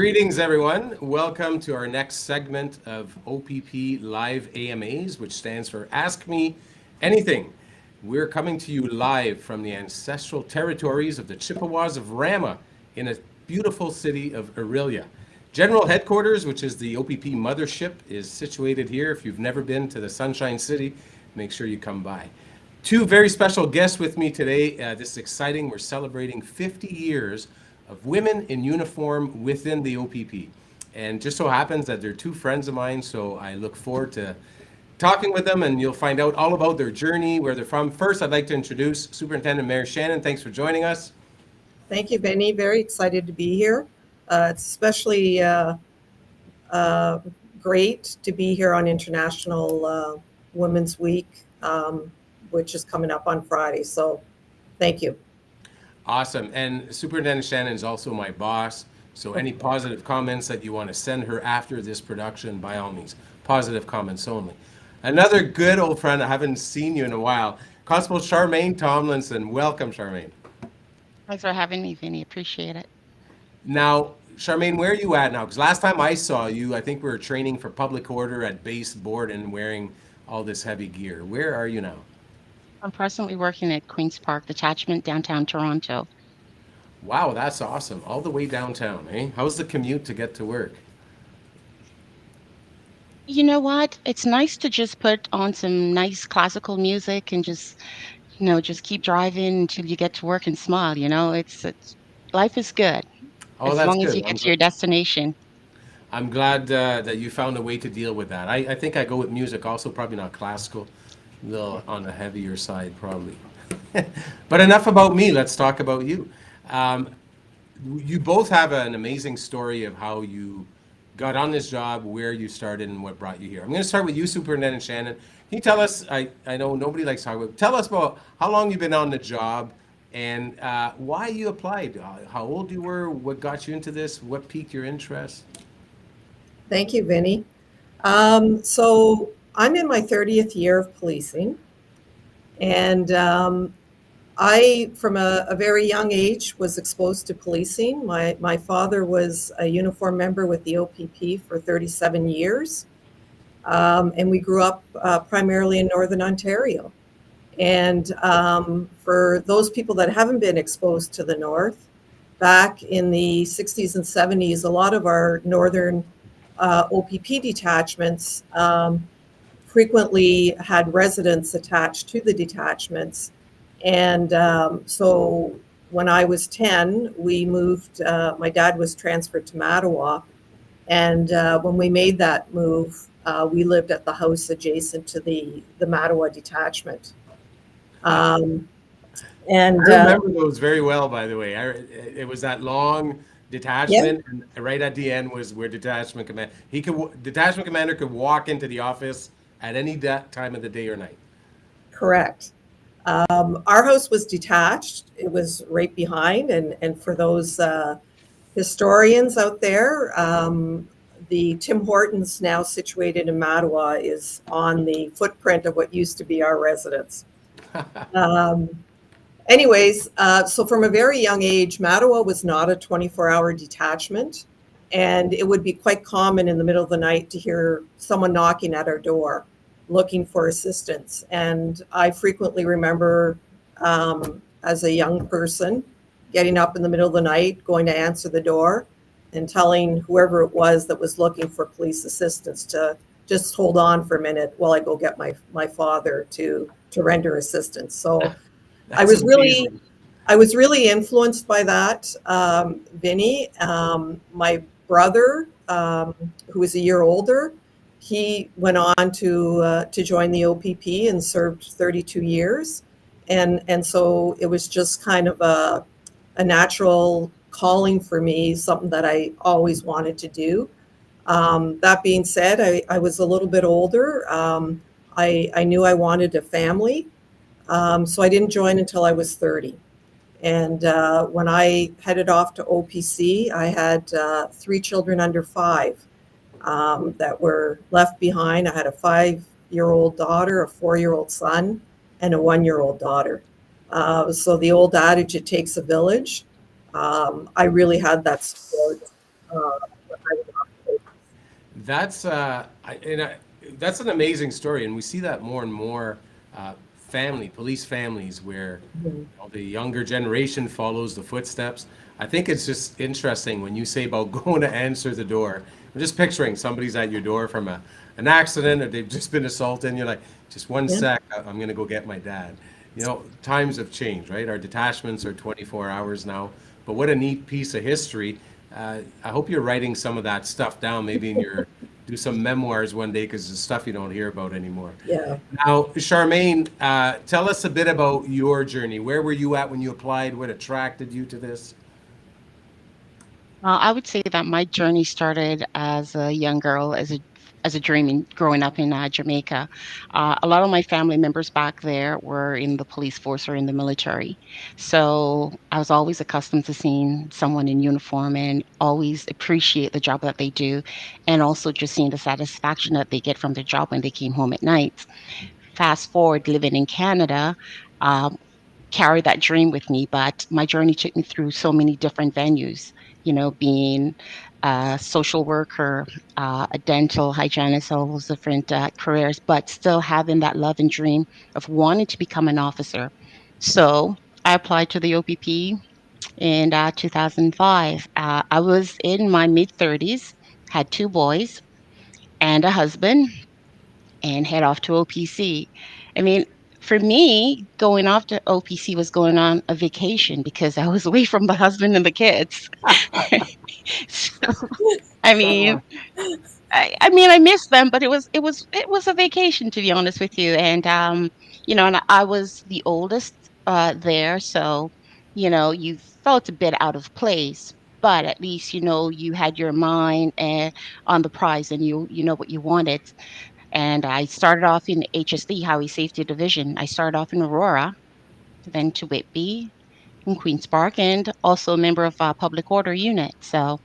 Greetings, everyone. Welcome to our next segment of OPP Live AMAs, which stands for Ask Me Anything. We're coming to you live from the ancestral territories of the Chippewas of Rama in a beautiful city of Aurelia. General headquarters, which is the OPP mothership, is situated here. If you've never been to the Sunshine City, make sure you come by. Two very special guests with me today. This is exciting. We're celebrating 50 years of women in uniform within the OPP. And just so happens that they're two friends of mine, so I look forward to talking with them, and you'll find out all about their journey, where they're from. First, I'd like to introduce Superintendent Mayor Shannon. Thanks for joining us. Thank you, Benny. Very excited to be here. It's especially great to be here on International Women's Week, which is coming up on Friday. So thank you. Awesome. And Superintendent Shannon is also my boss. So any positive comments that you want to send her after this production, by all means, positive comments only. Another good old friend, I haven't seen you in a while, Constable Charmaine Tomlinson. Welcome, Charmaine. Thanks for having me, Vinny. Appreciate it. Now, Charmaine, where are you at now? Because last time I saw you, I think we were training for public order at base board and wearing all this heavy gear. Where are you now? I'm presently working at Queen's Park Detachment, downtown Toronto. Wow, that's awesome. All the way downtown, eh? How's the commute to get to work? You know what? It's nice to just put on some nice classical music and just keep driving until you get to work and smile. It's life is good Oh, as that's long as good. you get to your destination. I'm glad that you found a way to deal with that. I think I go with music also, probably not classical, a little on the heavier side, probably. But enough about me. Let's talk about you. You both have an amazing story of how you got on this job, where you started, and what brought you here. I'm going to start with you, Superintendent Shannon. Can you tell us, I know nobody likes talking about, tell us about how long you've been on the job and why you applied, how old you were, what got you into this, what piqued your interest? Thank you, Vinny. So I'm in my 30th year of policing, and I, from a very young age, was exposed to policing. My father was a uniform member with the OPP for 37 years, and we grew up primarily in Northern Ontario. And for those people that haven't been exposed to the North, back in the 60s and 70s, a lot of our Northern OPP detachments frequently had residents attached to the detachments. And so when I was 10, we moved, my dad was transferred to Mattawa. And when we made that move, we lived at the house adjacent to the Mattawa detachment. And I remember those very well, by the way. It was that long detachment, and right at the end was where detachment commander could walk into the office at any time of the day or night. Correct. Our house was detached. It was right behind. And for those historians out there, the Tim Hortons, now situated in Mattawa, is on the footprint of what used to be our residence. Anyways, so from a very young age, Mattawa was not a 24-hour detachment. And it would be quite common in the middle of the night to hear someone knocking at our door, looking for assistance. And I frequently remember, as a young person, getting up in the middle of the night, going to answer the door and telling whoever it was that was looking for police assistance to just hold on for a minute while I go get my father to render assistance. So I was really influenced by that, Vinny. My brother, who was a year older, he went on to join the OPP and served 32 years. And so it was just kind of a natural calling for me, something that I always wanted to do. That being said, I was a little bit older. I knew I wanted a family. So I didn't join until I was 30. And when I headed off to OPC, I had 3 children under 5. That were left behind. I had a 5-year-old daughter, a 4-year-old son, and a 1-year-old daughter. So the old adage, it takes a village. I really had that support That's that's an amazing story, and we see that more and more. Police families, where Mhm. the younger generation follows the footsteps. I think it's just interesting when you say about going to answer the door. I'm just picturing somebody's at your door from an accident, or they've just been assaulted, and you're like, just one Yeah. sec, I'm going to go get my dad. Times have changed, right? Our detachments are 24 hours now, but what a neat piece of history. I hope you're writing some of that stuff down, maybe do some memoirs one day, because it's stuff you don't hear about anymore. Yeah. Now, Charmaine, tell us a bit about your journey. Where were you at when you applied? What attracted you to this? I would say that my journey started as a young girl, as a dream in growing up in Jamaica. A lot of my family members back there were in the police force or in the military, so I was always accustomed to seeing someone in uniform and always appreciate the job that they do, and also just seeing the satisfaction that they get from their job when they came home at night. Fast forward, living in Canada. Um, carry that dream with me, but my journey took me through so many different venues, being a social worker, a dental hygienist, all those different careers, but still having that love and dream of wanting to become an officer. So I applied to the OPP in 2005. I was in my mid 30s, had two boys and a husband, and head off to OPC. I mean, for me, going off to OPC was going on a vacation because I was away from the husband and the kids. So, I mean, I miss them, but it was a vacation, to be honest with you. And and I was the oldest there, so you felt a bit out of place. But at least you had your mind on the prize, and you know what you wanted. And I started off in HSD, Highway Safety Division. I started off in Aurora, then to Whitby in Queen's Park, and also a member of Public Order Unit. So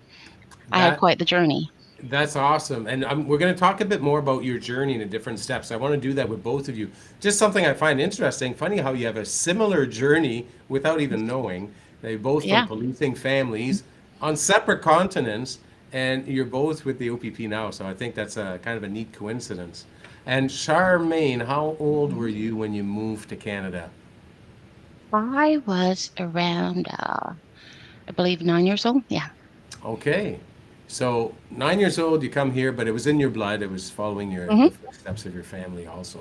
I had That quite the journey. That's awesome. And we're going to talk a bit more about your journey and the different steps. I want to do that with both of you. Just something I find interesting. Funny how you have a similar journey without even knowing. They both from Yeah. policing families on separate continents, and you're both with the OPP now. So I think that's a kind of a neat coincidence. And Charmaine, how old were you when you moved to Canada? I was around, I believe, 9 years old. Yeah. Okay. So 9 years old, you come here, but it was in your blood. It was following Hmm. the footsteps of your family also.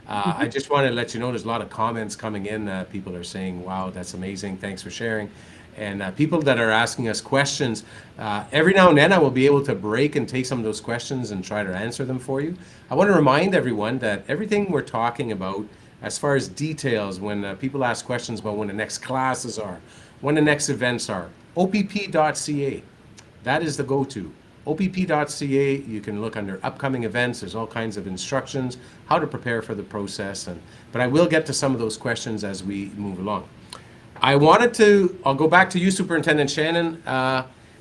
Hmm. I just want to let you know there's a lot of comments coming in. People are saying, wow, that's amazing. Thanks for sharing. And people that are asking us questions, every now and then I will be able to break and take some of those questions and try to answer them for you. I want to remind everyone that everything we're talking about, as far as details, when people ask questions about when the next classes are, when the next events are, opp.ca. That is the go-to. opp.ca, you can look under upcoming events. There's all kinds of instructions, how to prepare for the process. But I will get to some of those questions as we move along. I'll go back to you, Superintendent Shannon.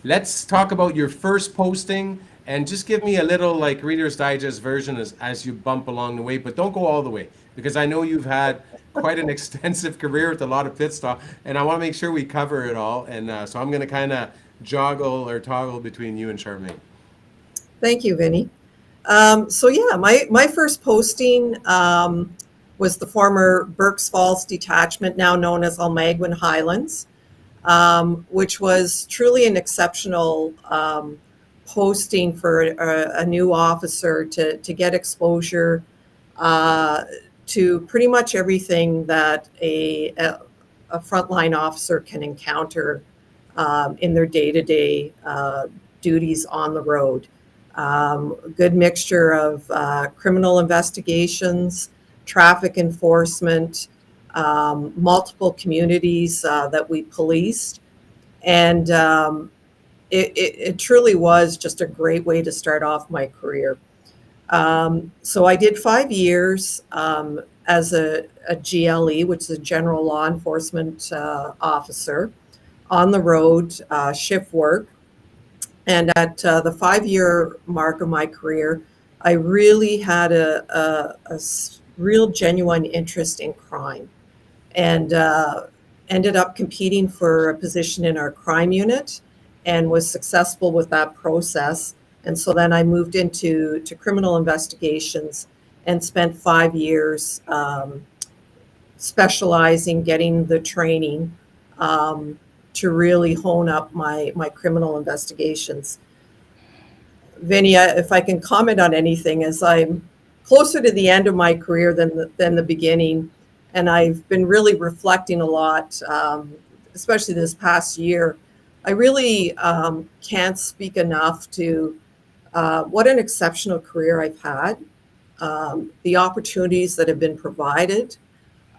Let's talk about your first posting, and just give me a little like Reader's Digest version as you bump along the way, but don't go all the way, because I know you've had quite an extensive career with a lot of pit stop, and I want to make sure we cover it all. And so I'm going to kind of joggle or toggle between you and Charmaine. Thank you, Vinny. So yeah, my first posting was the former Berks Falls Detachment, now known as Almaguin Highlands, which was truly an exceptional posting for a new officer to get exposure to pretty much everything that a frontline officer can encounter in their day-to-day duties on the road. Good mixture of criminal investigations, traffic enforcement, multiple communities that we policed. And it truly was just a great way to start off my career. So I did 5 years as a GLE, which is a general law enforcement officer, on the road, shift work. And at the 5 year mark of my career, I really had a real genuine interest in crime, and ended up competing for a position in our crime unit. and was successful with that process. And so then I moved into criminal investigations and spent 5 years specializing, getting the training to really hone up my criminal investigations. Vinny, if I can comment on anything, as I'm closer to the end of my career than the beginning, and I've been really reflecting a lot, especially this past year. I really can't speak enough to what an exceptional career I've had, the opportunities that have been provided,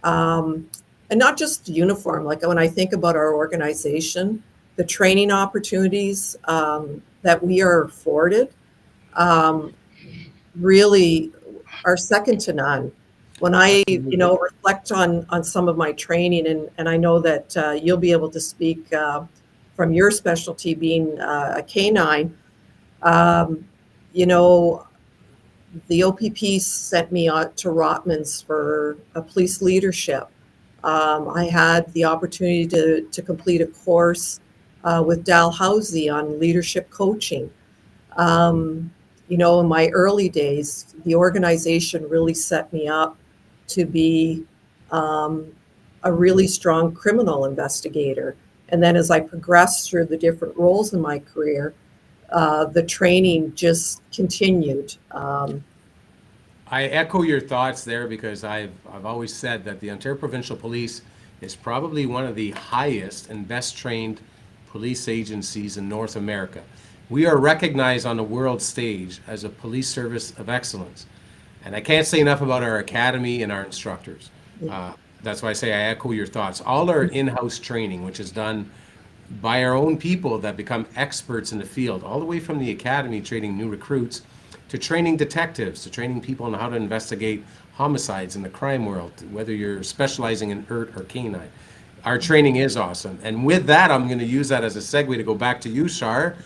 and not just uniform. Like when I think about our organization, the training opportunities that we are afforded um, really are second to none. When I, reflect on some of my training, and I know that you'll be able to speak from your specialty being a canine, um, you know, the OPP sent me out to Rotman's for a police leadership. I had the opportunity to complete a course with Dalhousie on leadership coaching. Um, in my early days, the organization really set me up to be um, a really strong criminal investigator. And then as I progressed through the different roles in my career, the training just continued. I echo your thoughts there because I've always said that the Ontario Provincial Police is probably one of the highest and best trained police agencies in North America. We are recognized on the world stage as a police service of excellence. And I can't say enough about our academy and our instructors. That's why I say I echo your thoughts. All our in-house training, which is done by our own people that become experts in the field, all the way from the academy training new recruits to training detectives, to training people on how to investigate homicides in the crime world, whether you're specializing in ERT or canine. Our training is awesome. And with that, I'm going to use that as a segue to go back to you, Shar.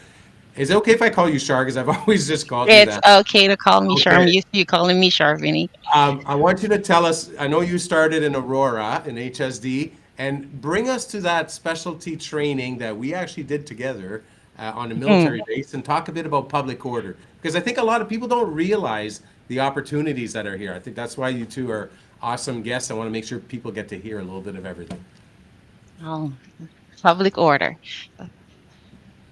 Is it okay if I call you Shar? Because I've always just called you It's that. okay to call me Char. I'm Okay. used to you calling me Char, Vinny. I want you to tell us, I know you started in Aurora in HSD, and bring us to that specialty training that we actually did together on a Hmm. military base and talk a bit about public order. Because I think a lot of people don't realize the opportunities that are here. I think that's why you two are awesome guests. I want to make sure people get to hear a little bit of everything. Oh, public order.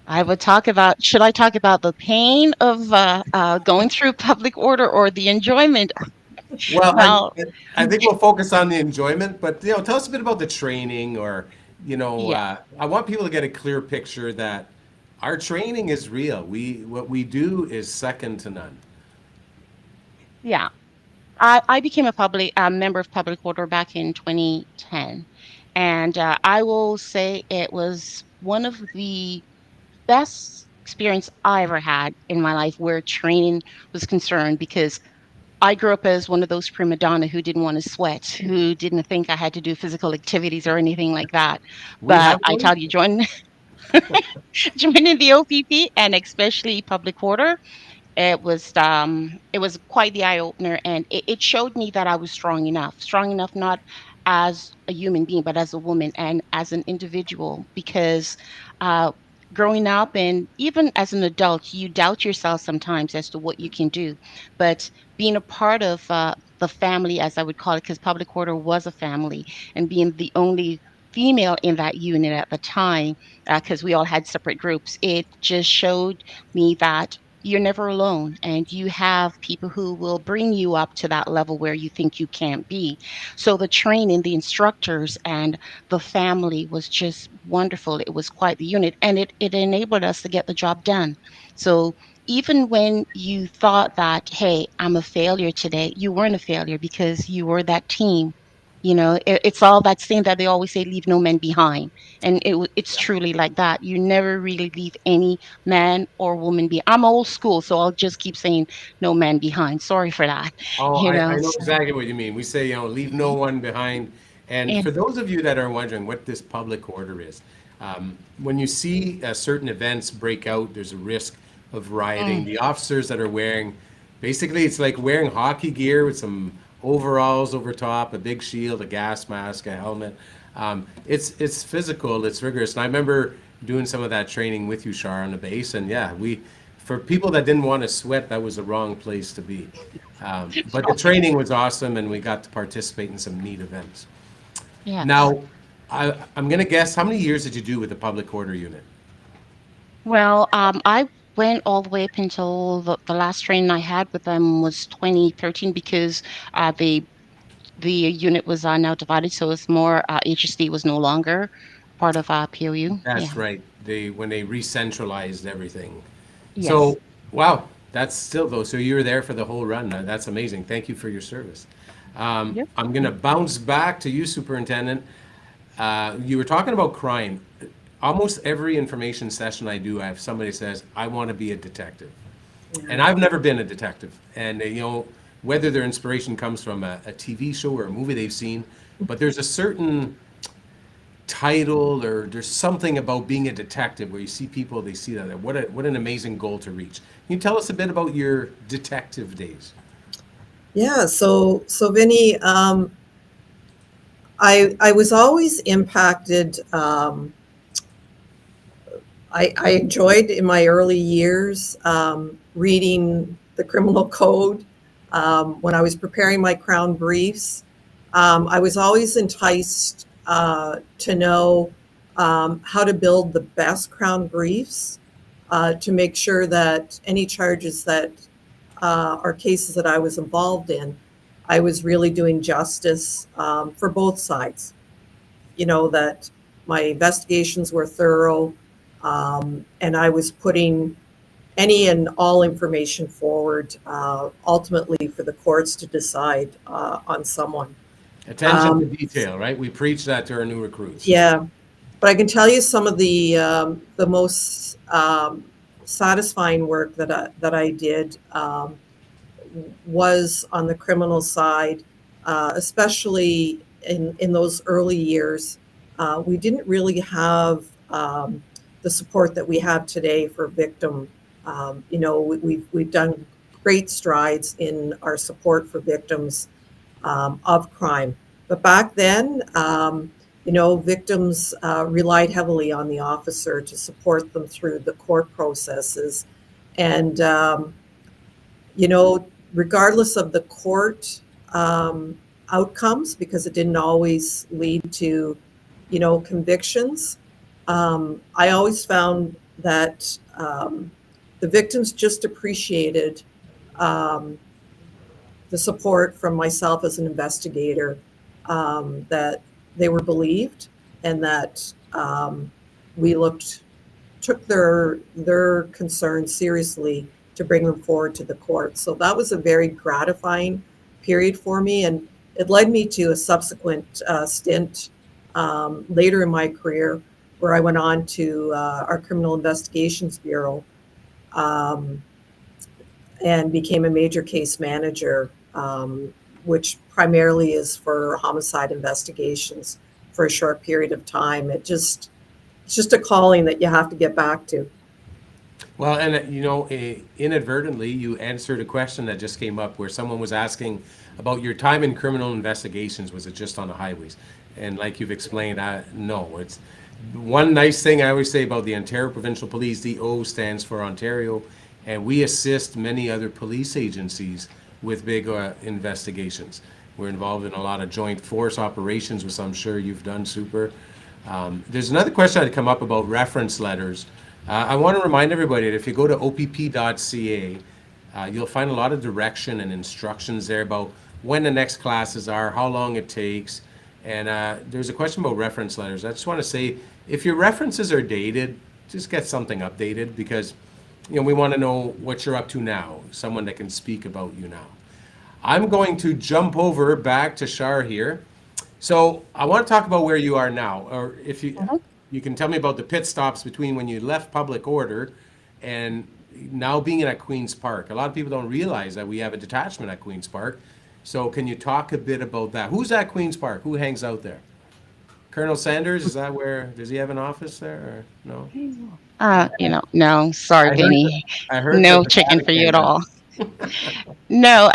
Should I talk about the pain of going through public order or the enjoyment? Well, Well, I think we'll focus on the enjoyment, but tell us a bit about the training, or yeah, I want people to get a clear picture that our training is real. What we do is second to none. yeah. I became a member of public order back in 2010. And I will say it was one of the best experience I ever had in my life where training was concerned, because I grew up as one of those prima donna who didn't want to sweat, who didn't think I had to do physical activities or anything like that. We But have I one. tell you, joining the OPP and especially public order, it was quite the eye opener, and it showed me that I was strong enough not as a human being but as a woman and as an individual, because uh growing up and even as an adult, you doubt yourself sometimes as to what you can do. But being a part of the family, as I would call it, because public order was a family, and being the only female in that unit at the time, because we all had separate groups, it just showed me that you're never alone, and you have people who will bring you up to that level where you think you can't be. So the training, the instructors, and the family was just wonderful. It was quite the unit, and it enabled us to get the job done. So even when you thought that, hey, I'm a failure today, you weren't a failure, because you were that team. It's all that saying that they always say, leave no man behind. And it's truly like that. You never really leave any man or woman behind. I'm old school, so I'll just keep saying no man behind. Sorry for that. Oh, You I know, know so, exactly what you mean. We say, leave no one behind. And and for those of you that are wondering what this public order is, when you see certain events break out, there's a risk of rioting. mm, The officers that are wearing, basically, it's like wearing hockey gear with some overalls over top, a big shield, a gas mask, a helmet. It's physical, it's rigorous. And I remember doing some of that training with you, Shar, on the base. And yeah, for people that didn't want to sweat, that was the wrong place to be. But the training was awesome, and we got to participate in some neat events. Yes. Now, I'm going to guess, how many years did you do with the public order unit? Well, I went all the way up until the last training I had with them was 2013 because the unit was now divided, so it's more HSD was no longer part of POU. That's Yeah. right. When they re-centralized everything. Yes. So, wow, that's still though. So you were there for the whole run. That's amazing. Thank you for your service. Yep. I'm going to bounce back to you, Superintendent. You were talking about crime. Almost every information session I do, I have somebody says, I want to be a detective. And I've never been a detective. And, whether their inspiration comes from a TV show or a movie they've seen, but there's a certain title or there's something about being a detective where you see people, they see that. What an amazing goal to reach. Can you tell us a bit about your detective days? Yeah, so Vinny, I was always impacted. I enjoyed in my early years reading the criminal code. When I was preparing my Crown briefs, I was always enticed to know how to build the best Crown briefs to make sure that any charges that or cases that I was involved in, I was really doing justice for both sides. That my investigations were thorough, and I was putting any and all information forward, ultimately for the courts to decide on someone. Attention to detail, right? We preach that to our new recruits. Yeah, but I can tell you some of the most satisfying work that I did was on the criminal side, especially in those early years. We didn't really have the support that we have today for victim. We've done great strides in our support for victims of crime. But back then, victims relied heavily on the officer to support them through the court processes. And regardless of the court outcomes, because it didn't always lead to, convictions, I always found that the victims just appreciated um, the support from myself as an investigator, that they were believed and that we took their concerns seriously to bring them forward to the court. So that was a very gratifying period for me, and it led me to a subsequent stint later in my career where I went on to our Criminal Investigations Bureau, um, and became a major case manager, which primarily is for homicide investigations for a short period of time. It's just a calling that you have to get back to. Well, and inadvertently, you answered a question that just came up where someone was asking about your time in criminal investigations. Was it just on the highways? And like you've explained, no. It's one nice thing I always say about the Ontario Provincial Police. The O stands for Ontario, and we assist many other police agencies with big investigations. We're involved in a lot of joint force operations, which I'm sure you've done, Super. There's another question that come up about reference letters. I want to remind everybody that if you go to opp.ca, you'll find a lot of direction and instructions there about when the next classes are, how long it takes. And there's a question about reference letters. I just want to say, if your references are dated, just get something updated because we want to know what you're up to now, someone that can speak about you now. I'm going to jump over back to Shar here. So I want to talk about where you are now, or if you can tell me about the pit stops between when you left public order and now being at Queen's Park. A lot of people don't realize that we have a detachment at Queen's Park. So can you talk a bit about that? Who's at Queen's Park? Who hangs out there? Colonel Sanders, is that does he have an office there or no? No, sorry, I heard that, Vinny. I heard No that the chicken for you Vatican at all. has. No,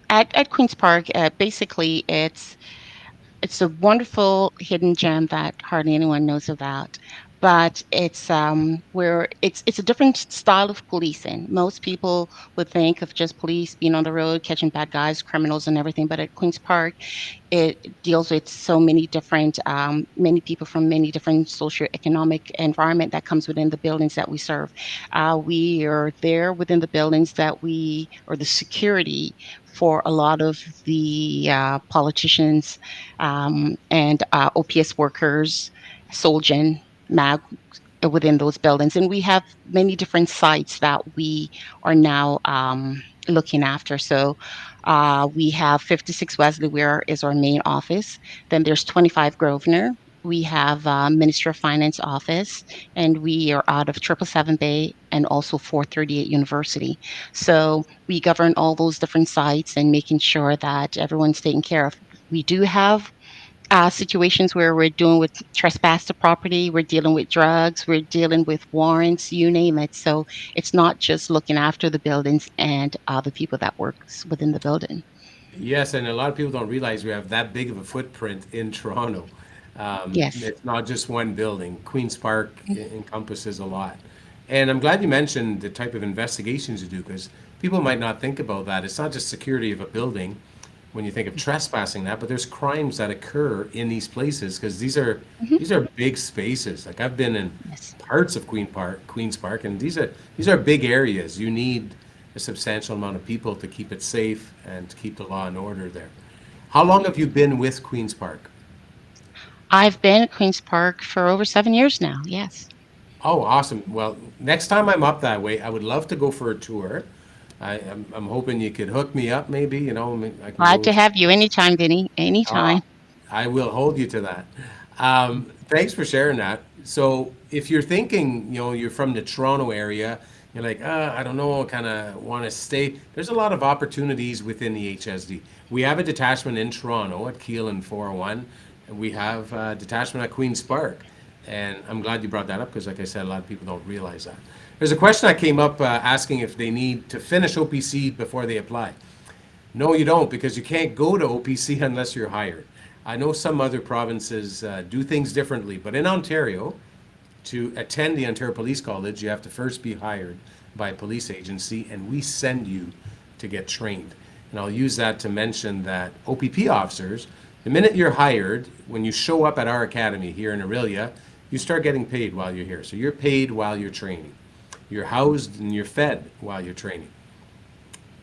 at Queen's Park, basically it's a wonderful hidden gem that hardly anyone knows about. but it's a different style of policing. Most people would think of just police being on the road, catching bad guys, criminals, and everything. But at Queen's Park, it deals with so many different, many people from many different socioeconomic environment that comes within the buildings that we serve. We are there within the buildings that or the security for a lot of the politicians and OPS workers, Solgen, MAG within those buildings. And we have many different sites that we are now looking after. So we have 56 Wesley Ware is our main office. Then there's 25 Grosvenor. We have Ministry of Finance office, and we are out of 777 Bay and also 438 University. So we govern all those different sites and making sure that everyone's taken care of. We do have situations where we're dealing with trespass to property, we're dealing with drugs, we're dealing with warrants, you name it. So it's not just looking after the buildings and the people that works within the building. Yes, and a lot of people don't realize we have that big of a footprint in Toronto. Yes. It's not just one building. Queen's Park encompasses a lot. And I'm glad you mentioned the type of investigations you do because people might not think about that. It's not just security of a building when you think of trespassing that, but there's crimes that occur in these places because Mhm. these are big spaces. Like I've been in Yes. parts of Queen's Park, and these are big areas. You need a substantial amount of people to keep it safe and to keep the law and order there. How long have you been with Queen's Park? I've been at Queen's Park for over 7 years now. Yes. Oh, awesome. Well, next time I'm up that way, I would love to go for a tour. I'm hoping you could hook me up, maybe, I can Glad go. to have you anytime, Vinny. Ah, Anytime. I will hold you to that. Thanks for sharing that. So, if you're thinking, you're from the Toronto area, you're like, I don't know, kind of want to stay. There's a lot of opportunities within the HSD. We have a detachment in Toronto at Keele and 401, and we have a detachment at Queen's Park. And I'm glad you brought that up because, like I said, a lot of people don't realize that. There's a question that came up asking if they need to finish OPC before they apply. No, you don't, because you can't go to OPC unless you're hired. I know some other provinces do things differently, but in Ontario, to attend the Ontario Police College, you have to first be hired by a police agency, and we send you to get trained. And I'll use that to mention that OPP officers, the minute you're hired, when you show up at our academy here in Aurelia, you start getting paid while you're here. So you're paid while you're training. You're housed and you're fed while you're training.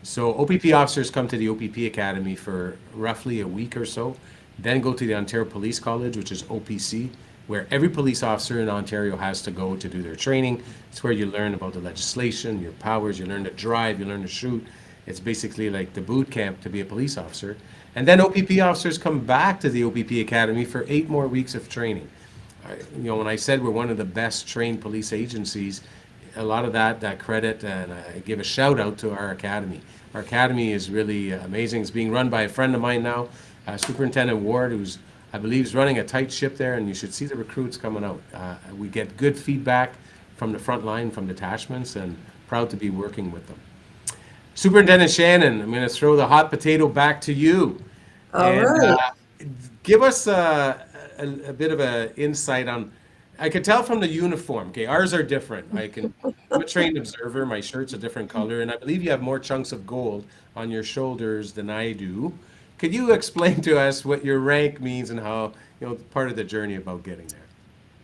So OPP officers come to the OPP Academy for roughly a week or so, then go to the Ontario Police College, which is OPC, where every police officer in Ontario has to go to do their training. It's where you learn about the legislation, your powers, you learn to drive, you learn to shoot. It's basically like the boot camp to be a police officer. And then OPP officers come back to the OPP Academy for 8 more weeks of training. When I said we're one of the best trained police agencies, a lot of that credit, and I give a shout out to our academy. Our academy is really amazing. It's being run by a friend of mine now, Superintendent Ward, who's I believe is running a tight ship there, and you should see the recruits coming out. We get good feedback from the front line, from detachments, and proud to be working with them. Superintendent Shannon, I'm going to throw the hot potato back to you. All And right. give us a bit of an insight on. I could tell from the uniform. Okay, ours are different. I'm a trained observer. My shirt's a different color, and I believe you have more chunks of gold on your shoulders than I do. Could you explain to us what your rank means and how part of the journey about getting there?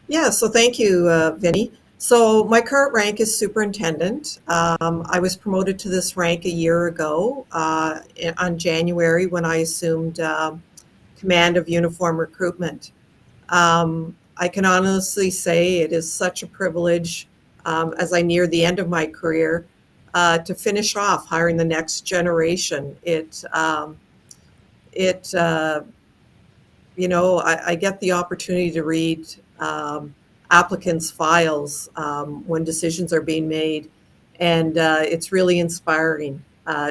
Yeah, so thank you, Vinny. So my current rank is superintendent. I was promoted to this rank a year ago on January when I assumed command of uniform recruitment. I can honestly say it is such a privilege as I near the end of my career to finish off hiring the next generation. I get the opportunity to read applicants' files when decisions are being made, and it's really inspiring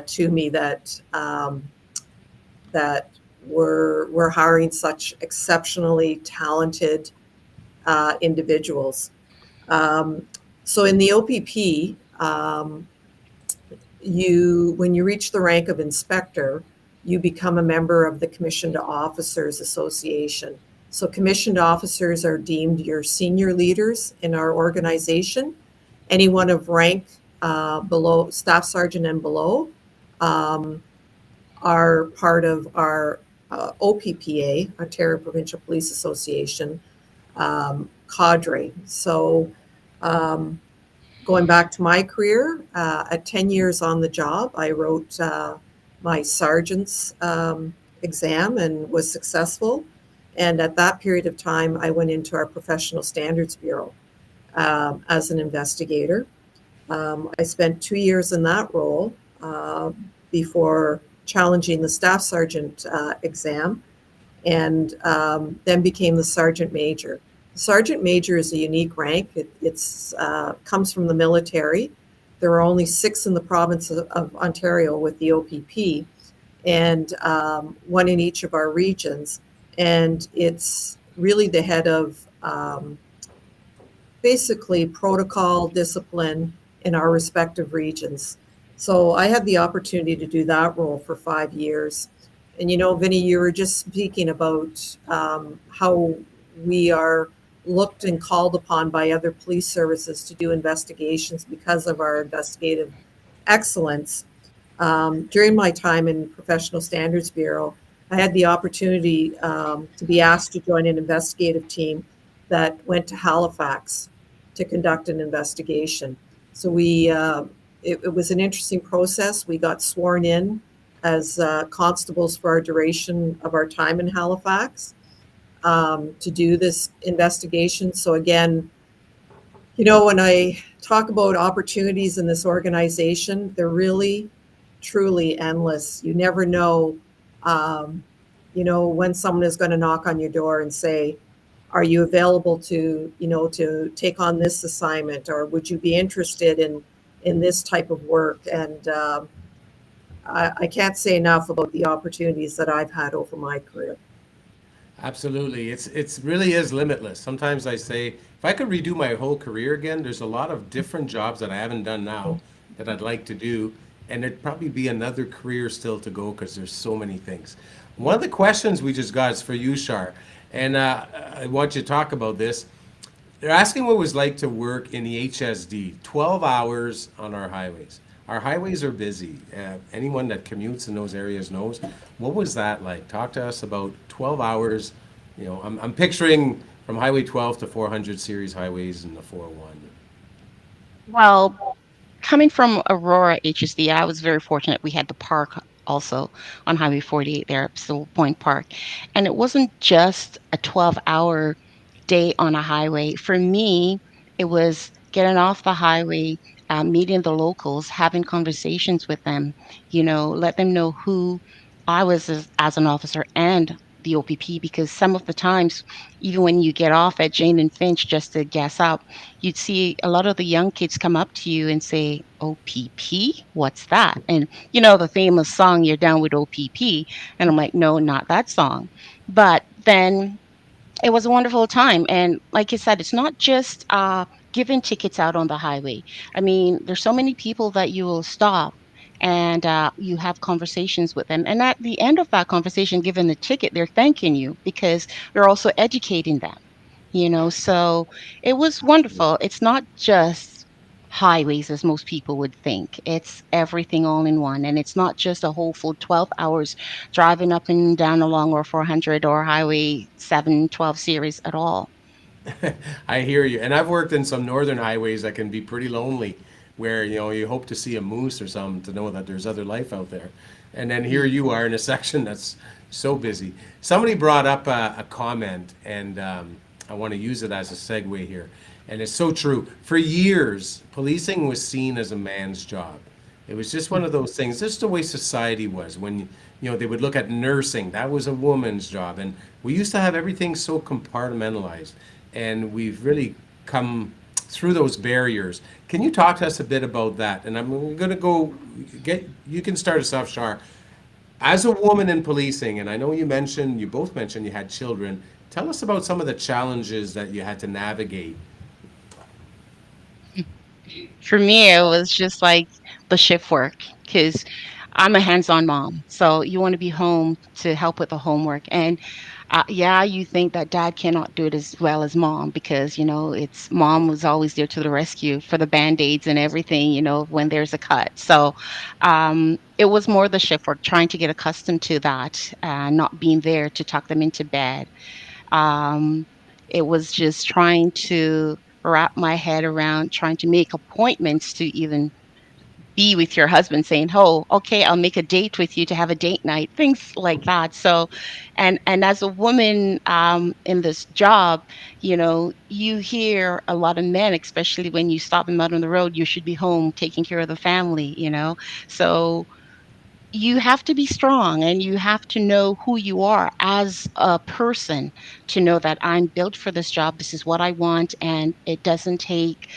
to me that we're hiring such exceptionally talented individuals. So in the OPP, when you reach the rank of inspector, you become a member of the Commissioned Officers Association. So commissioned officers are deemed your senior leaders in our organization. Anyone of rank below staff sergeant and below um, are part of our OPPA, Ontario Provincial Police Association cadre. So um, going back to my career, at 10 years on the job, I wrote my sergeant's exam and was successful. And at that period of time, I went into our Professional Standards Bureau as an investigator. I spent 2 years in that role before challenging the staff sergeant exam, and then became the sergeant major. The sergeant major is a unique rank. It's comes from the military. There are only 6 in the province of Ontario with the OPP, and one in each of our regions. And it's really the head of basically protocol discipline in our respective regions. So I had the opportunity to do that role for 5 years. And you know, Vinny, you were just speaking about how we are looked and called upon by other police services to do investigations because of our investigative excellence. During my time in Professional Standards Bureau, I had the opportunity to be asked to join an investigative team that went to Halifax to conduct an investigation. So it was an interesting process. We got sworn in as constables for our duration of our time in Halifax to do this investigation. So again, you know, when I talk about opportunities in this organization, they're really, truly endless. You never know, um, you know, when someone is going to knock on your door and say, "Are you available to, you know, to take on this assignment, or would you be interested in this type of work?" And I can't say enough about the opportunities that I've had over my career. Absolutely. It's really is limitless. Sometimes I say, if I could redo my whole career again, there's a lot of different jobs that I haven't done now that I'd like to do, and it'd probably be another career still to go because there's so many things. One of the questions we just got is for you, Shar, and I want you to talk about this. They're asking what it was like to work in the HSD, 12 hours on our highways. Our highways are busy. Anyone that commutes in those areas knows. What was that like? Talk to us about 12 hours. You know, I'm picturing from Highway 12 to 400 series highways and the 401. Well, coming from Aurora HSD, I was very fortunate. We had the park also on Highway 48 there, Civil Point Park. And it wasn't just a 12-hour day on a highway. For me, it was getting off the highway, meeting the locals, having conversations with them, let them know who I was as an officer and the OPP, because some of the times, even when you get off at Jane and Finch just to gas up, you'd see a lot of the young kids come up to you and say, OPP? What's that? And the famous song, You're Down with OPP. And I'm like, no, not that song. But then it was a wonderful time. And like you said, it's not just giving tickets out on the highway. I mean, there's so many people that you will stop and you have conversations with them. And at the end of that conversation, given the ticket, they're thanking you because they're also educating them. So it was wonderful. It's not just highways as most people would think. It's everything all in one. And it's not just a whole full 12 hours driving up and down along or 400 or Highway 712 series at all. I hear you. And I've worked in some northern highways that can be pretty lonely, where you hope to see a moose or something to know that there's other life out there. And then here you are in a section that's so busy. Somebody brought up a comment, and I want to use it as a segue here. And it's so true. For years, policing was seen as a man's job. It was just one of those things. Just the way society was. When they would look at nursing, that was a woman's job, and we used to have everything so compartmentalized. And we've really come through those barriers. Can you talk to us a bit about that? And I'm going to you can start us off, Shar. As a woman in policing, and I know you both mentioned you had children. Tell us about some of the challenges that you had to navigate. For me, it was just like the shift work because I'm a hands-on mom, so you want to be home to help with the homework. And yeah, you think that dad cannot do it as well as mom because, it's mom was always there to the rescue for the band-aids and everything, when there's a cut. So it was more the shift work, trying to get accustomed to that, not being there to tuck them into bed. Um, it was just trying to wrap my head around trying to make appointments to even be with your husband saying, "Oh, okay, I'll make a date with you to have a date night," things like that. So, and as a woman in this job, you hear a lot of men, especially when you stop them out on the road, you should be home taking care of the family. So you have to be strong and you have to know who you are as a person to know that I'm built for this job. This is what I want. And it doesn't take,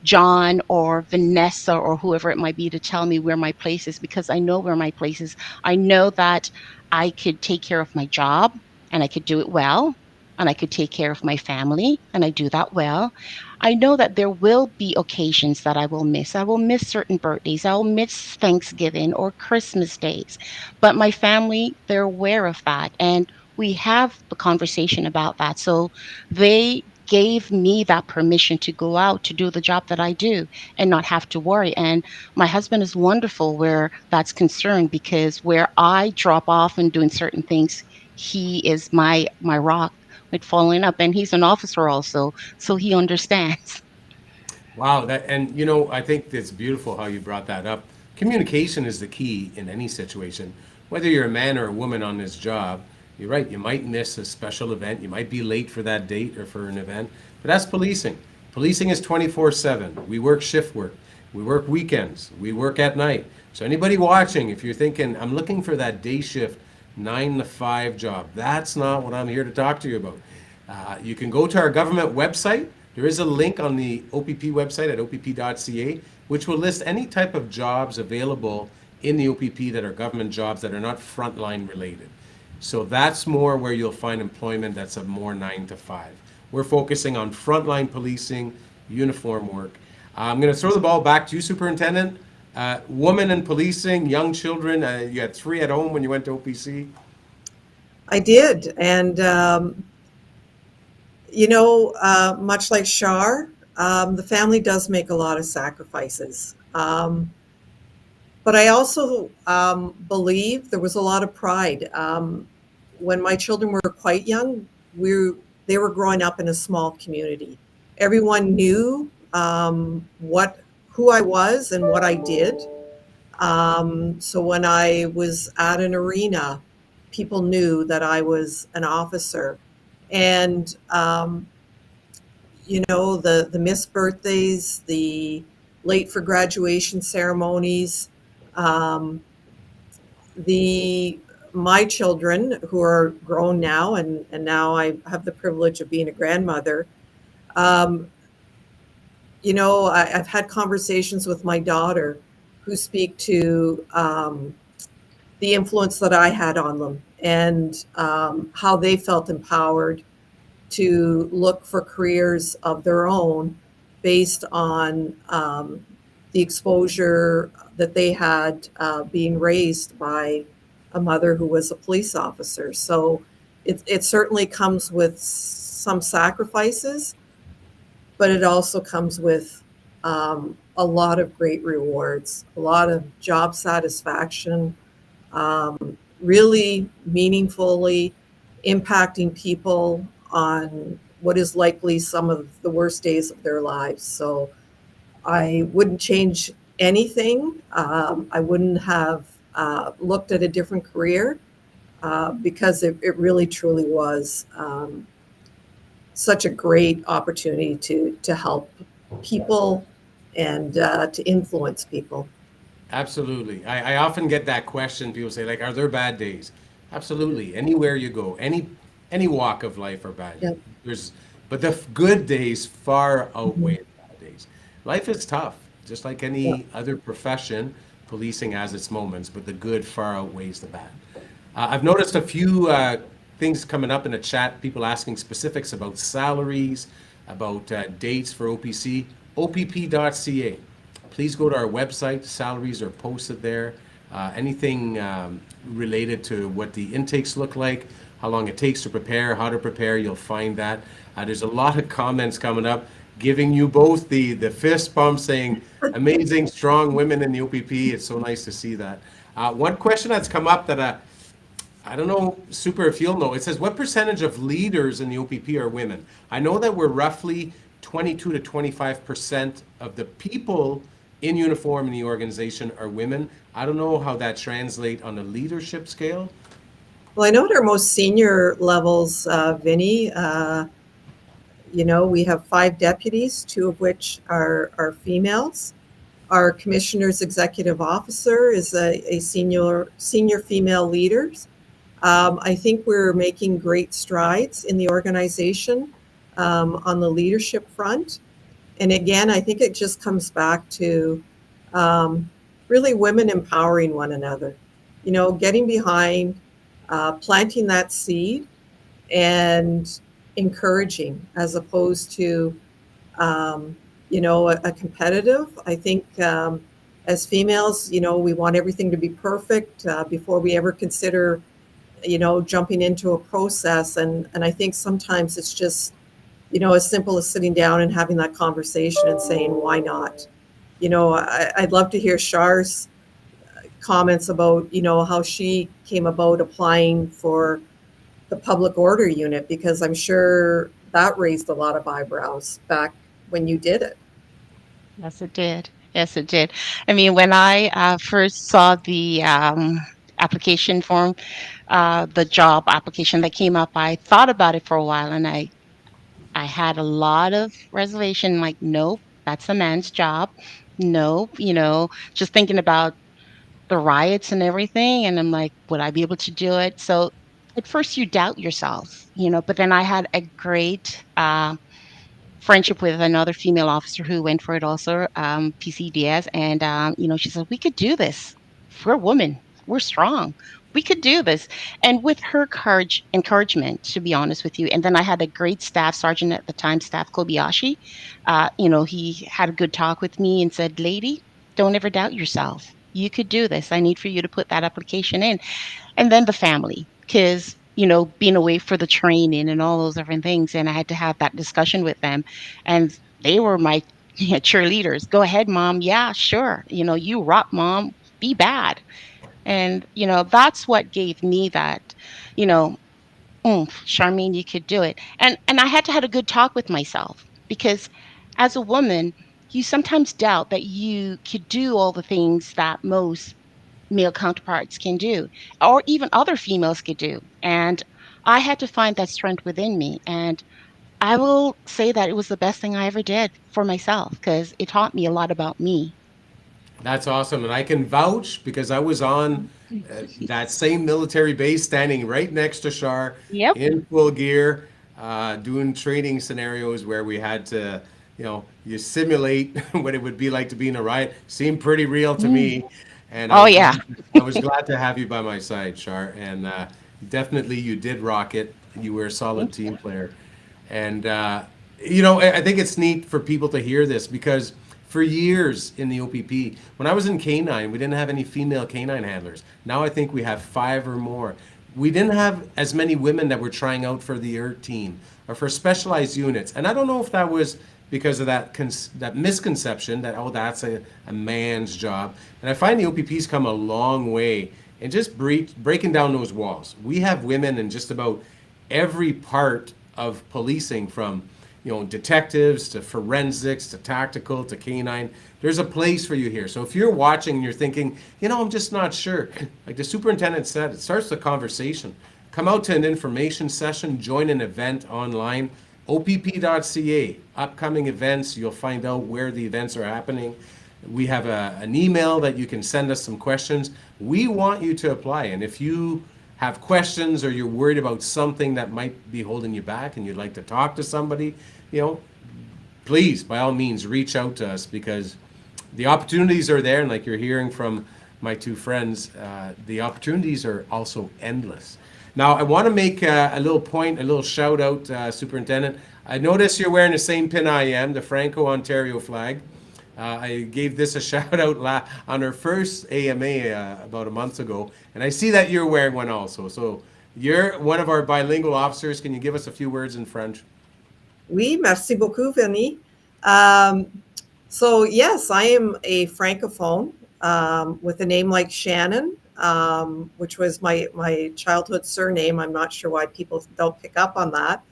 John or Vanessa or whoever it might be to tell me where my place is because I know where my place is. I know that I could take care of my job and I could do it well. And I could take care of my family and I do that well. I know that there will be occasions that I will miss. I will miss certain birthdays. I will miss Thanksgiving or Christmas days. But my family, they're aware of that. And we have the conversation about that. So they gave me that permission to go out to do the job that I do and not have to worry. And my husband is wonderful where that's concerned because where I drop off and doing certain things, he is my rock with following up. And he's an officer also so he understands. Wow, I think it's beautiful how you brought that up. Communication is the key in any situation. Whether you're a man or a woman on this job, you're right, you might miss a special event, you might be late for that date or for an event, but that's policing. Policing is 24/7. We work shift work, we work weekends, we work at night. So anybody watching, if you're thinking, I'm looking for that day shift 9 to 5 job, that's not what I'm here to talk to you about. You can go to our government website. There is a link on the OPP website at opp.ca, which will list any type of jobs available in the OPP that are government jobs that are not frontline related. So that's more where you'll find employment that's a more 9 to 5. We're focusing on frontline policing, uniform work. I'm going to throw the ball back to you, Superintendent. Women in policing, young children, you had 3 at home when you went to OPC. I did. And, much like Shar, the family does make a lot of sacrifices. But I also believe there was a lot of pride. When my children were quite young, they were growing up in a small community. Everyone knew who I was and what I did. So when I was at an arena, people knew that I was an officer. And the missed birthdays, the late for graduation ceremonies, um, my children who are grown now, and now I have the privilege of being a grandmother. Um, I've had conversations with my daughter who speak to the influence that I had on them and how they felt empowered to look for careers of their own based on the exposure that they had being raised by a mother who was a police officer. So it certainly comes with some sacrifices, but it also comes with a lot of great rewards, a lot of job satisfaction, really meaningfully impacting people on what is likely some of the worst days of their lives. So I wouldn't change anything. I wouldn't have looked at a different career because it really truly was such a great opportunity to help people and to influence people. Absolutely. I often get that question. People say, like, are there bad days? Absolutely. Anywhere you go, any walk of life are bad. Yep. But the good days far Mhm. outweigh the bad days. Life is tough, just like Yeah. any other profession. Policing has its moments, but the good far outweighs the bad. I've noticed a few things coming up in the chat, people asking specifics about salaries, about dates for OPC, opp.ca. Please go to our website. Salaries are posted there. anything related to what the intakes look like, how long it takes to prepare, how to prepare, you'll find that. There's a lot of comments coming up giving you both the fist bump saying, amazing, strong women in the OPP. It's so nice to see that. One question that's come up that I don't know, Super, if you'll know. It says, what percentage of leaders in the OPP are women? I know that we're roughly 22 to 25% of the people in uniform in the organization are women. I don't know how that translates on a leadership scale. Well, I know at our most senior levels, Vinny, we have 5 deputies, 2 of which are females. Our commissioner's executive officer is a senior female leader. I think we're making great strides in the organization on the leadership front. And again, I think it just comes back to really women empowering one another, getting behind, planting that seed and encouraging as opposed to, a competitive. I think as females, we want everything to be perfect before we ever consider jumping into a process. And I think sometimes it's just, as simple as sitting down and having that conversation and saying, why not? I'd love to hear Char's comments about, how she came about applying for the public order unit, because I'm sure that raised a lot of eyebrows back when you did it. Yes, it did. Yes, it did. I mean, when I first saw the application form, the job application that came up, I thought about it for a while, and I had a lot of reservation, like, nope, that's a man's job. Nope, just thinking about the riots and everything, and I'm like, would I be able to do it? So at first you doubt yourself, but then I had a great friendship with another female officer who went for it also, PCDS, and she said, we could do this. We're women. We're strong. We could do this. And with her encouragement, to be honest with you, and then I had a great staff sergeant at the time, Staff Kobayashi. He had a good talk with me and said, lady, don't ever doubt yourself. You could do this. I need for you to put that application in. And then the family, because being away for the training and all those different things, and I had to have that discussion with them, and they were my cheerleaders. Go ahead, mom. Yeah, sure. You rock, mom. Be bad. And that's what gave me that, Charmaine, you could do it. And I had to have a good talk with myself, because as a woman, you sometimes doubt that you could do all the things that most male counterparts can do, or even other females could do. And I had to find that strength within me. And I will say that it was the best thing I ever did for myself, because it taught me a lot about me. That's awesome. And I can vouch because I was on that same military base standing right next to Shar Yep. in full gear, doing training scenarios where we had to, you simulate what it would be like to be in a riot. Seemed pretty real to Mm. me. And Oh, yeah. I was glad to have you by my side, Shar. And definitely you did rock it. You were a solid Thank you. team player. And, I think it's neat for people to hear this because for years in the OPP, when I was in K9, we didn't have any female K9 handlers. Now I think we have 5 or more. We didn't have as many women that were trying out for the ERT team or for specialized units. And I don't know if that was because of that misconception that, oh, that's a man's job. And I find the OPP's come a long way in just breaking down those walls. We have women in just about every part of policing, from detectives to forensics to tactical to canine. There's a place for you here. So if you're watching and you're thinking, I'm just not sure, like the superintendent said, it starts the conversation. Come out to an information session, join an event online, opp.ca, upcoming events. You'll find out where the events are happening. We have an email that you can send us some questions. We want you to apply. And if you have questions or you're worried about something that might be holding you back and you'd like to talk to somebody, please, by all means, reach out to us, because the opportunities are there. And like you're hearing from my 2 friends, the opportunities are also endless. Now, I want to make a little point, a little shout out, Superintendent. I notice you're wearing the same pin I am, the Franco Ontario flag. I gave this a shout out on our first AMA about a month ago, and I see that you're wearing one also. So you're one of our bilingual officers. Can you give us a few words in French? Oui, merci beaucoup, Vinny. Um, so yes, I am a francophone with a name like Shannon, which was my childhood surname. I'm not sure why people don't pick up on that.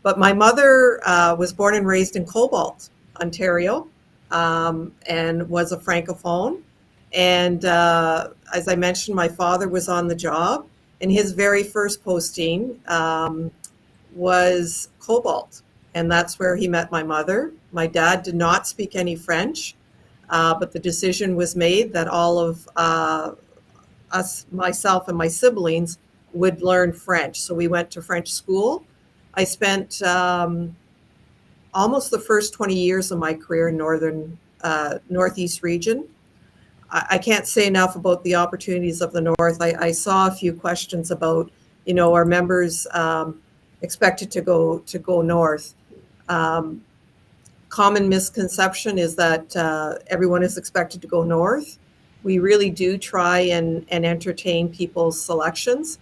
But my mother was born and raised in Cobalt, Ontario, and was a francophone. And as I mentioned, my father was on the job, and his very first posting was Cobalt, and that's where he met my mother. My dad did not speak any French, but the decision was made that all of us, myself and my siblings, would learn French. So we went to French school. I spent almost the first 20 years of my career in Northeast region. I can't say enough about the opportunities of the North. I saw a few questions about, are members expected to go north. Common misconception is that everyone is expected to go north. We really do try and entertain people's selections,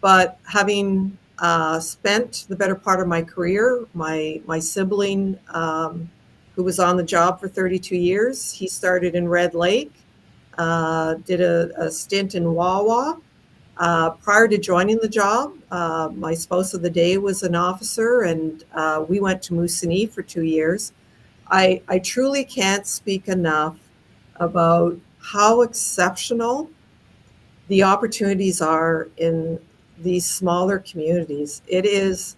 but having spent the better part of my career, my sibling, who was on the job for 32 years, he started in Red Lake, did a stint in Wawa. Prior to joining the job, my spouse of the day was an officer, and we went to Moosonee for 2 years. I truly can't speak enough about how exceptional the opportunities are in these smaller communities. It is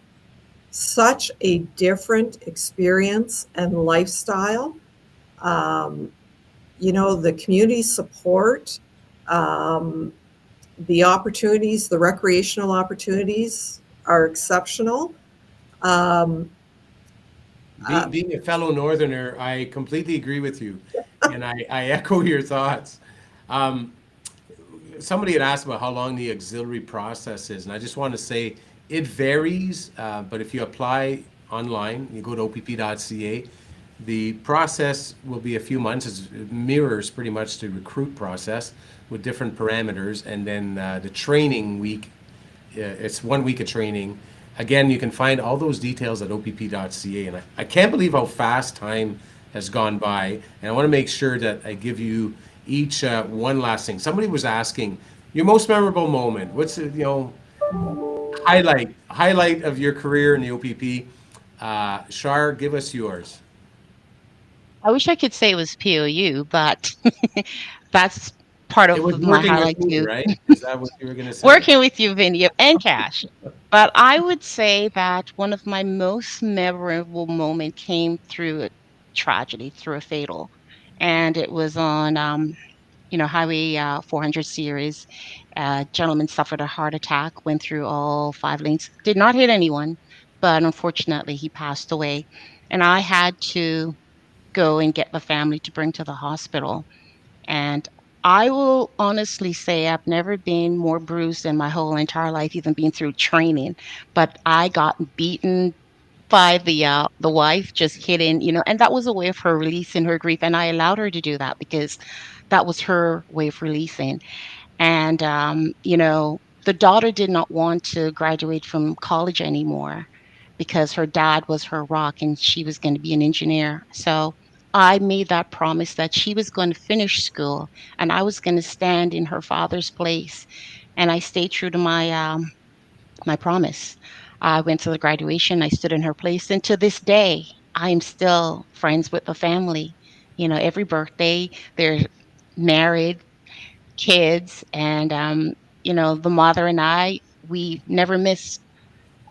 such a different experience and lifestyle. The community support, the opportunities, the recreational opportunities are exceptional. Being a fellow Northerner, I completely agree with you, and I echo your thoughts. Somebody had asked about how long the auxiliary process is, and I just want to say it varies, but if you apply online, you go to opp.ca, the process will be a few months. It mirrors pretty much the recruit process with different parameters, and then the training week, it's 1 week of training. Again, you can find all those details at opp.ca, and I can't believe how fast time has gone by, and I want to make sure that I give you each one last thing. Somebody was asking, your most memorable moment, what's highlight of your career in the OPP? Shar, give us yours. I wish I could say it was POU, but that's part It was of my working with highlight me, too. right? Is that what you were going to say? Working with you, Vinny, and Cash. But I would say that one of my most memorable moment came through a tragedy, through a fatal, and it was on Highway 400 series. A gentleman suffered a heart attack, went through all 5 lanes, did not hit anyone, but unfortunately he passed away, and I had to go and get the family to bring to the hospital. And I will honestly say I've never been more bruised in my whole entire life, even being through training. But I got beaten by the wife, just hitting, and that was a way of her releasing her grief. And I allowed her to do that because that was her way of releasing. And the daughter did not want to graduate from college anymore because her dad was her rock and she was going to be an engineer. So I made that promise that she was going to finish school and I was going to stand in her father's place. And I stayed true to my promise. I went to the graduation, I stood in her place, and to this day, I am still friends with the family. Every birthday, they're married, kids, and the mother and we never miss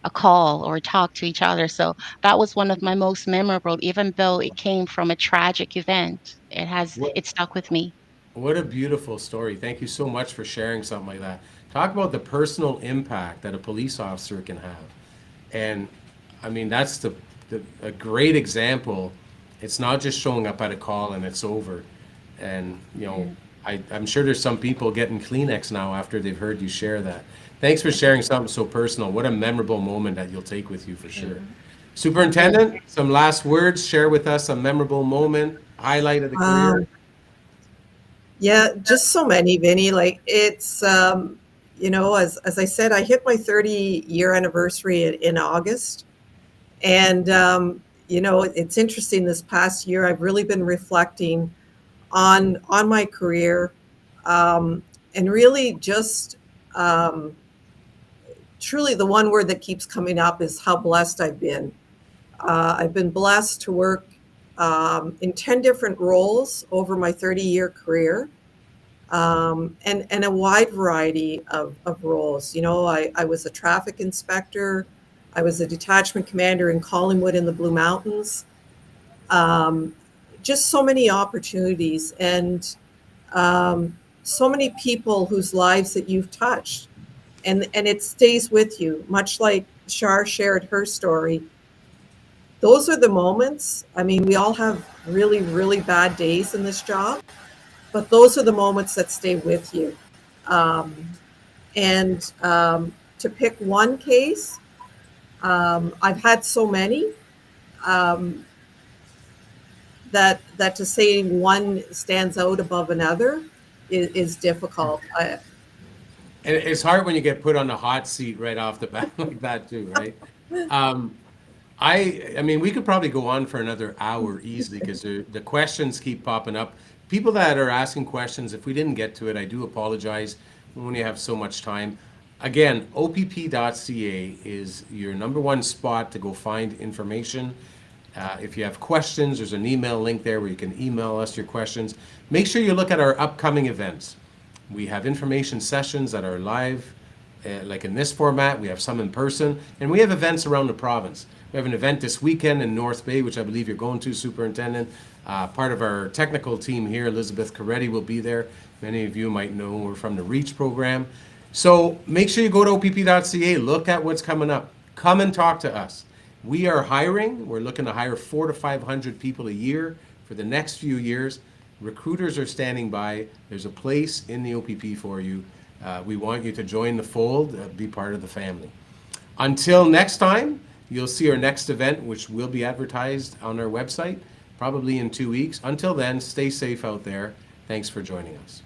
a call or talk to each other. So that was one of my most memorable, even though it came from a tragic event. What It stuck with me. what a beautiful story. Thank you so much for sharing something like that. Talk about the personal impact that a police officer can have. And I mean, that's a great example. It's not just showing up at a call and it's over. And, I'm sure there's some people getting Kleenex now after they've heard you share that. Thanks for sharing something so personal. What a memorable moment that you'll take with you for sure. Superintendent, some last words. Share with us a memorable moment, highlight of the career. Um, yeah, just so many, Vinny. Like it's, as I said, I hit my 30-year anniversary in August. And, it's interesting this past year, I've really been reflecting on my career, and really just truly the one word that keeps coming up is how blessed I've been. I've been blessed to work in 10 different roles over my 30-year career, and a wide variety of roles. I was a traffic inspector. I was a detachment commander in Collingwood in the Blue Mountains. Um, just so many opportunities and so many people whose lives that you've touched. And it stays with you, much like Shar shared her story. Those are the moments. I mean, we all have really, really bad days in this job, but those are the moments that stay with you. Um, and to pick one case, I've had so many um, that to say one stands out above another is difficult. And it's hard when you get put on the hot seat right off the bat like that too, right? Um, I mean, we could probably go on for another hour easily because the questions keep popping up. People that are asking questions, if we didn't get to it, I do apologize. We only have so much time. Again, opp.ca is your number one spot to go find information. If you have questions, there's an email link there where you can email us your questions. Make sure you look at our upcoming events. We have information sessions that are live, like in this format. We have some in person, and we have events around the province. We have an event this weekend in North Bay, which I believe you're going to, Superintendent. Part of our technical team here, Elizabeth Coretti, will be there. Many of you might know we're from the REACH program. So make sure you go to opp.ca, look at what's coming up. Come and talk to us. We are hiring. We're looking to hire 400 to 500 people a year for the next few years. Recruiters are standing by. There's a place in the OPP for you. We want you to join the fold, be part of the family. Until next time, you'll see our next event, which will be advertised on our website, probably in 2 weeks. Until then, stay safe out there. Thanks for joining us.